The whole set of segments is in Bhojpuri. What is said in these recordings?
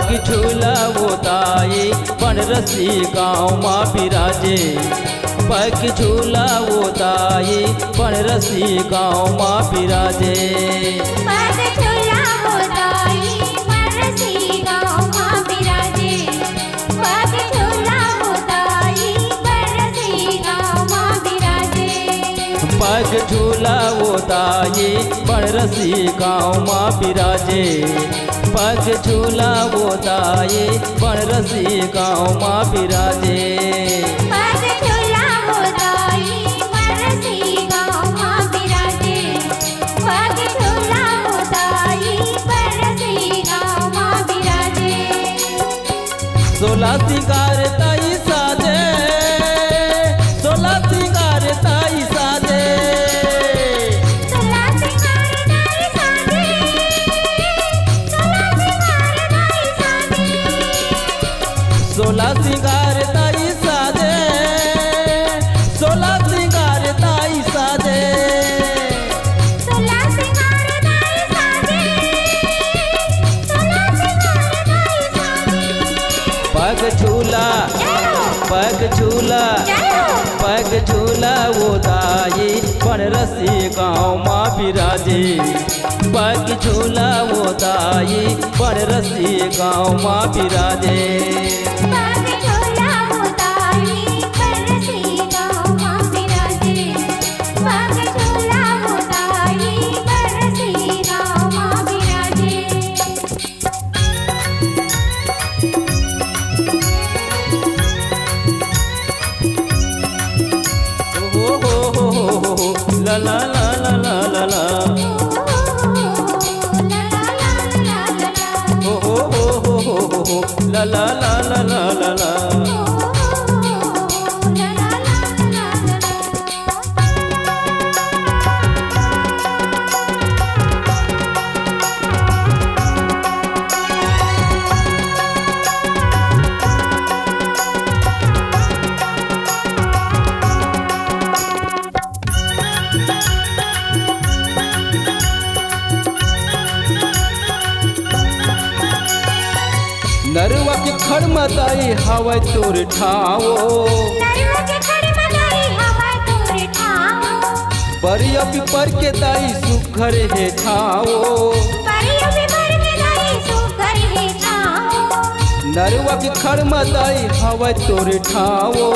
पग झूला वो ताई बनरसी गाँव माँ बिराजे। पग झूला वो ताई बनरसी गाँव माँ बिराजे। पग झूला वो ताई बनरसी गाँव माँ बिराजे। पग झूला वो ताई बनरसी गाँव माँ बिराजे। पग झूला वो ताई बनरसी गाँव माँ बिराजे। पग झूला वो ताई बनरसी गाँव माँ बिराजे। पग झूला वो ताई बनरसी गाँव माँ बिराजे। पग झूला वो ताई बनरसी गाँव माँ बिराजे। 16 सिंगार ताई साजे। 16 सिंगार ताई साजे। 16 सिंगार ताई साजे। 16 सिंगार ताई साजे। 16 सिंगार ताई साजे। 16 सिंगार ताई साजे। 16 सिंगार ताई साजे। पग झूला पग झूला पग झूला वो ताई बनरसी गाँव माँ बिराजे। पग झूला वो ताई बनरसी गाँव माँ बिराजे। पग झूला वो ताई बनरसी गाँव माँ बिराजे। पग झूला वो ताई बनरसी गाँव माँ बिराजे। हो ला ला ला ला ला ला ला। हो ला ला ला ला ला ला ला। नरवा के खड़मताई हवा तोर ठाओ। बरिया पिपर के दाई सुखर है ठाओ। नरवा के खड़मताई हवा तोर ठाओ।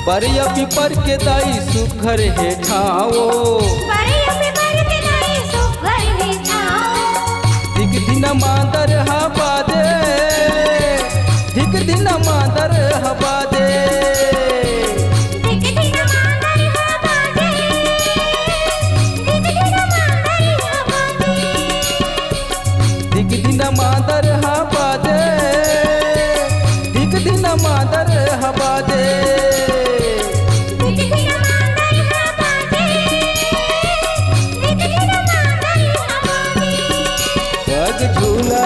बरिया पिपर के दाई सुखर है ठाओ। दिक दिन मांदर हवा दे। दिक दिन मांदर हवा दे। दिक दिन मांदर हवा दे। दिक दिन मांदर हवा दे। पग झूला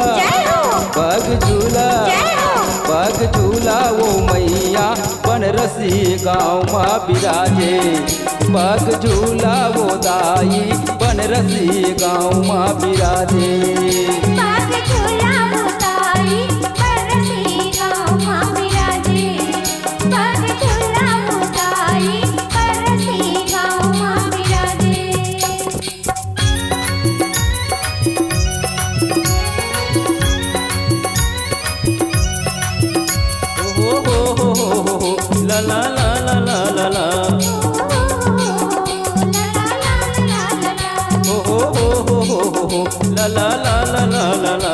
पग झूला पग झूला वो मैया बनरसी गाँव माँ बिराजे। पग झूला वो दाई बनरसी गाँव माँ बिराजे। पग झूला वो ताई बनरसी गाँव माँ बिराजे। पग झूला वो ताई बनरसी गाँव माँ बिराजे। हो ला ला ला ला ला ला ला। हो ला ला ला ला ला ला ला।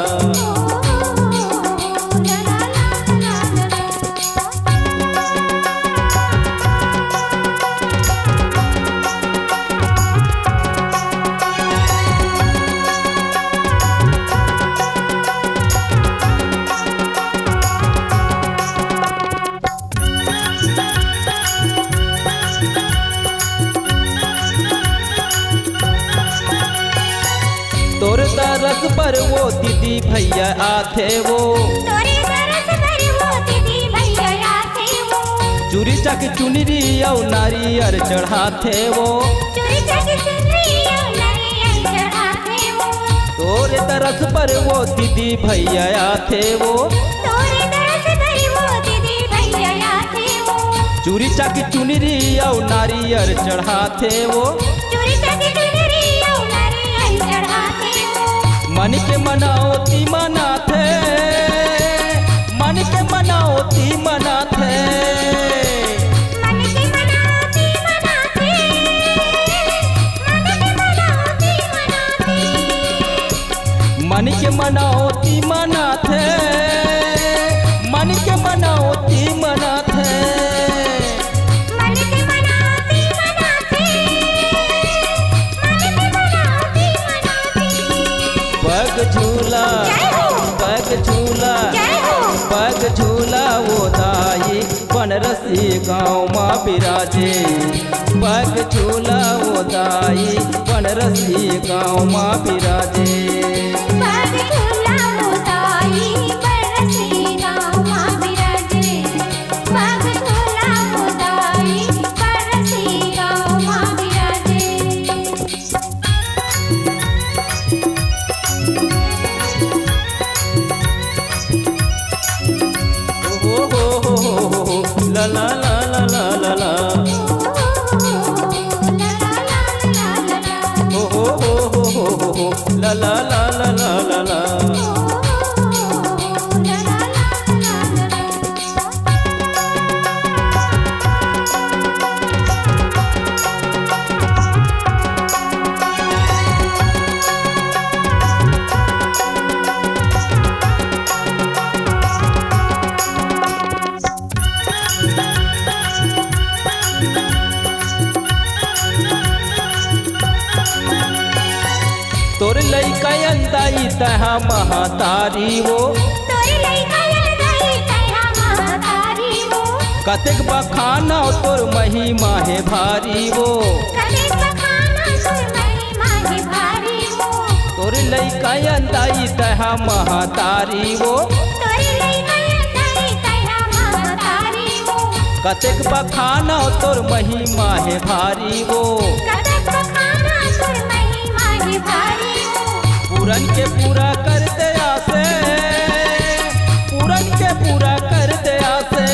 तोर तरस पर वो दीदी भैया आथे वो। चूरी चक चुनरी औ नारियर चढ़ाथे वो। तोरे तरस पर वो दीदी भैया थे वो, तोरे दरस पर वो दीदी भैया थे वो, चूरी चाकी चुनरी और नारियल चढ़ाते वो, चूड़ी चाकी चुनरी और नारियल चढ़ाते वो। मन के मनाओती मनाथे, मन के मनाओती मनाथे, मन के मनाती मनाते, मन के मनाती मनाते, मन के मनाओती मनाथे, मन के मनाओती मनाथे, मन के मनाती मनाते। पग झूला जय हो, पग झूला जय हो, पग झूला वो दाई बनरसी गाँव माँ बिराजे, पग झूला वो दाई बनरसी गाँव माँ बिराजे। पग झूला मोदाई बरसी गाँव माँ बिराजे, पग झूला मोदाई बरसी गाँव माँ बिराजे। हो ला ला ला ला ला ला ला, हो ला ला ला ला ला ला ला। तोर लइका अंदाई तहा महातारी वो, तोरे लइका अंदाई तहा महातारी वो, कतेक बखाना तोर महिमा है भारी वो, कतेक बखाना तोर महिमा है भारी वो, तोर लइका अंदाई तहा महातारी वो, तोरे लइका अंदाई तहा महातारी वो, कतेक बखाना तोर महिमा है भारी वो, कतेक बखाना तोर महिमा है भारी वो। पूरन के पूरा कर दे आसे, पूरन के पूरा कर दे आसे,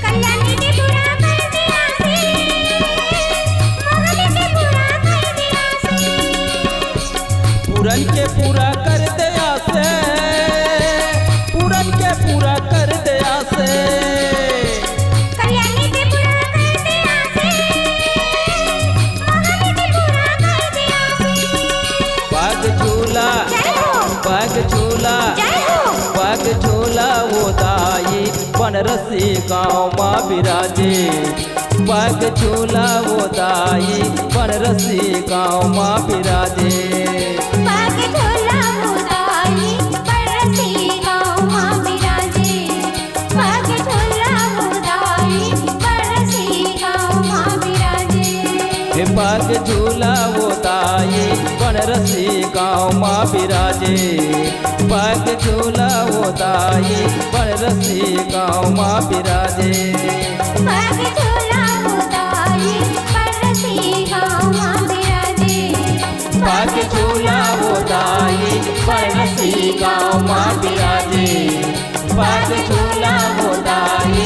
कल्याणी के पूरा कर दिया से, मोहन के पूरा कर दिया से, पूरन के पूरा कर दे आसे, पूरन के पूरा कर दे आसे। कल्याणी के पूरा कर दिया से, मोहन के पूरा कर दिया से। पग झूला जय हो, पग झूला जय हो, पग झूला वो दाई बनरसी गाँव माँ बिराजे, पग झूला वो दाई बनरसी गाँव माँ बिराजे। पग झूला मोदाई बरसी गाँव माँ बिराजे, पग झूला मोदाई बरसी गाँव माँ बिराजे। हे पग झूला वो दाई बनरसी गाँव माँ बिराजे, पग झूला वो दाई बनरसी गाँव माँ बिराजे। पग झूला मोदाई बरसी गाँव माँ बिराजे, पग झूला वो दाई बनरसी गाँव माँ बिराजे, पग झूला वो दाई